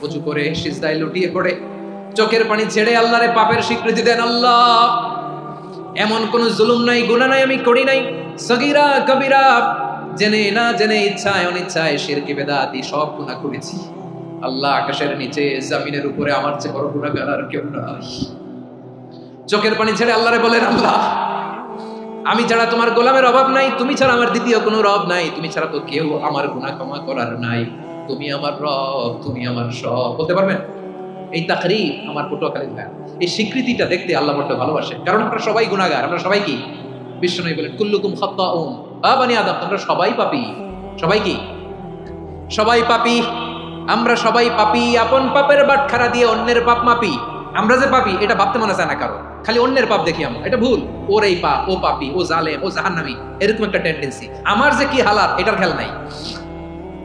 ওযু করে সিজদায় লুটিয়ে পড়ে চোখের পানি ছেড়ে আল্লাহরে পাপের স্বীকৃতি দেন। আল্লাহ, এমন কোন জুলুম নাই, গুনাহ নাই আমি করি নাই, সগীরা কবিরা, জেনে না জেনে, ইচ্ছায় অনিচ্ছায়, শিরকি বেদাতি সব গুনাহ করেছি। আল্লাহ, আকাশের নিচে জমিনের উপরে আমার চেয়ে বড় গুনাহগার আর কেউ নাই। চোখের পানি ছেড়ে আল্লাহরে বলেন, আল্লাহ, আমি ছাড়া তোমার গোলামের অভাব নাই, তুমি ছাড়া আমার দ্বিতীয় কোনো রব নাই, তুমি ছাড়া তো কেউ আমার গুনাহ ক্ষমা করার নাই, তুমি আমার রব, তুমি আমার সব। বলতে পারবেন? এই তাকরীর আমার পটুয়াখালীর ভাই, এই স্বীকৃতিটা দেখতে আল্লাহ বড় ভালোবাসে। কারণ আমরা সবাই গুনাহগার, আমরা সবাই কি? বিশ্বনবী বলেন, কুল্লুকুম খাত্তাউন, বানি আদম, তোমরা সবাই পাপী। সবাই কি? সবাই পাপী। আমরা সবাই পাপী। আপন পাপের বাটখারা দিয়ে অন্যের পাপ মাপি। আমরা যে পাপী এটা ভাবতে মনে চায় না কারো, খালি অন্যের পাপ দেখি আমরা, এটা ভুল। ওর এই পাপ, ও পাপী, ও জালেম, ও জাহান্নামী, এরকম একটা টেন্ডেন্সি। আমার যে কি হালাত এটার খেয়াল নাই।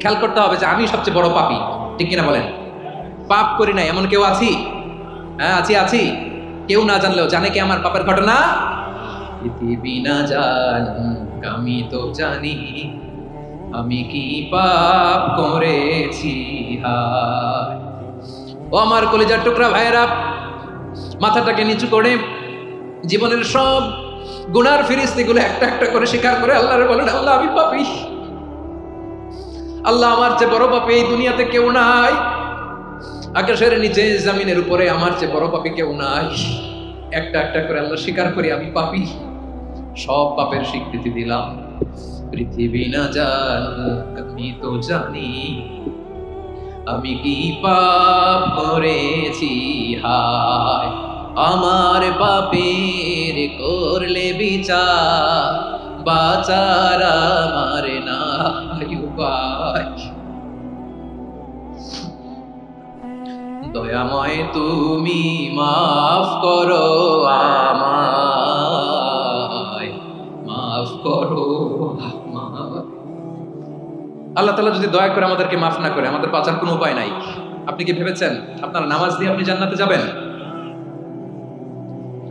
খেয়াল করতে হবে যে আমি সবচেয়ে বড় পাপী, ঠিক কিনা বলেন? পাপ করি না এমন কেউ আছি? হ্যাঁ, আছি। কেউ না জানলেও জানে কি আমার পাপের ঘটনা? পৃথিবী না জানুক আমি তো জানি, আমি কি পাপ করেছি। হায় ও আমার কলিজার টুকরা ভাইয়েরা, মাথাটাকে নিচু করে জীবনের সব গুনার ফিরিস্তিগুলো একটা একটা করে স্বীকার করে আল্লাহরে বলেন, আল্লাহ, আমি পাপী। আল্লাহ, আমার চেয়ে বড় পাপী এই দুনিয়াতে কেউ নাই। আকাশের নিচে জমিনের উপরে আমার চেয়ে বড় পাপী কেউ নাই। একটা একটা করে আল্লাহ স্বীকার করি আমি পাপী। সব পাপের স্বীকৃতি দিলাম। পৃথিবী না জানুক আমি তো জানি, আমি কি পাপ করেছি। হায় আমার পাপের করলে বিচার, বাঁচার আমার নাই উপায়। দয়াময় তুমি মাফ করো আমায়, মাফ করো আমায়। আল্লাহ তাআলা যদি দয়া করে আমাদেরকে মাফ না করে, আমাদের বাঁচার কোনো উপায় নাই। আপনি কি ভেবেছেন আপনার নামাজ দিয়ে আপনি জান্নাতে যাবেন?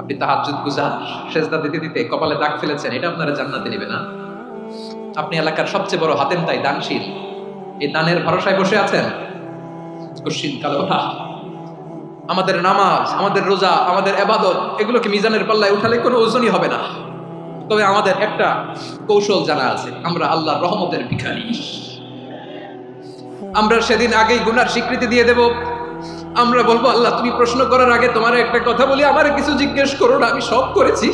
আপনি তাহাজ্জুদ গুজার, সেজদা দিতে দিতে কপালে দাগ ফেলেছেন, এটা আপনারা জান্নাতে নেবে না। আপনি এলাকার সবচেয়ে বড় হাতেম তাই দানশীল, এই দানের ভরসায় বসে আছেন। কশিন কালো না, আমাদের নামাজ, আমাদের রোজা, আমাদের ইবাদত, এগুলোকে মিজানের পাল্লায় উঠালে কোনো ওজনই হবে না। তবে আমাদের একটা কৌশল জানা আছে, আমরা আল্লাহর রহমতের ভিখারি। আমরা সেদিন আগেই গুনার স্বীকৃতি দিয়ে দেব। আমরা বলবো, আল্লাহ, তুমি প্রশ্ন করার আগে তোমার একটা কথা বলি, আমারে কিছু জিজ্ঞেস করো না, আমি সব করেছি।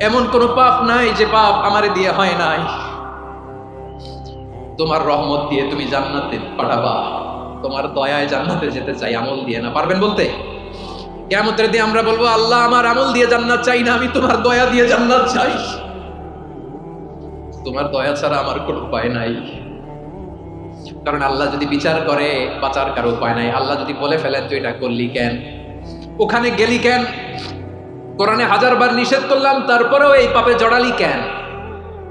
এমন কোন পাপ নাই যে পাপ আমারে দিয়ে হয় নাই। তোমার রহমত দিয়ে তুমি জান্নাতে পাঠাবা, তোমার দয়ায় জান্নাতে যেতে চাই, আমল দিয়ে না। পারবেন বলতে? কিয়ামতের দিন আমরা বলবো, আল্লাহ, আমার আমল দিয়ে জান্নাত চাই না, আমি তোমার দয়া দিয়ে জান্নাত চাই। তোমার দয়া ছাড়া আমার কোনো উপায় নাই। কারণ আল্লাহ যদি বিচার করে, বাঁচার কারো উপায় নাই। আল্লাহ যদি বলে ফেলেন তুই এটা করলি কেন, ওখানে গেলি কেন, কোরআনে 1000 বার নিষেধ করলাম তারপরেও এই পাপে জড়ালি কেন,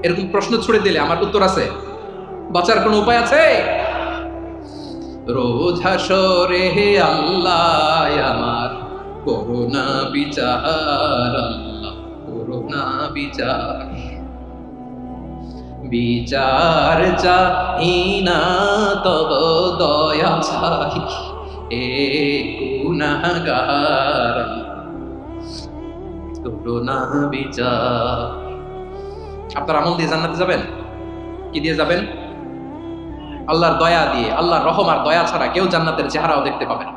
এরকম প্রশ্ন ছুড়ে দিলে আমার উত্তর আছে? বাঁচার কোনো উপায় আছে? রোজ হাসরে হে আল্লাহ আমার করুণা বিচার, আল্লাহ করুণা বিচার। বিচার চাই না তব দয়া চাই, এ গুনাহগার করুণা বিচার। আপনার আমল দিয়ে জান্নাতে যাবেন? কি দিয়ে যাবেন? আল্লাহর দয়া দিয়ে। আল্লাহর রহম আর দয়া ছাড়া কেউ জান্নাতের চেহারাও দেখতে পাবে না।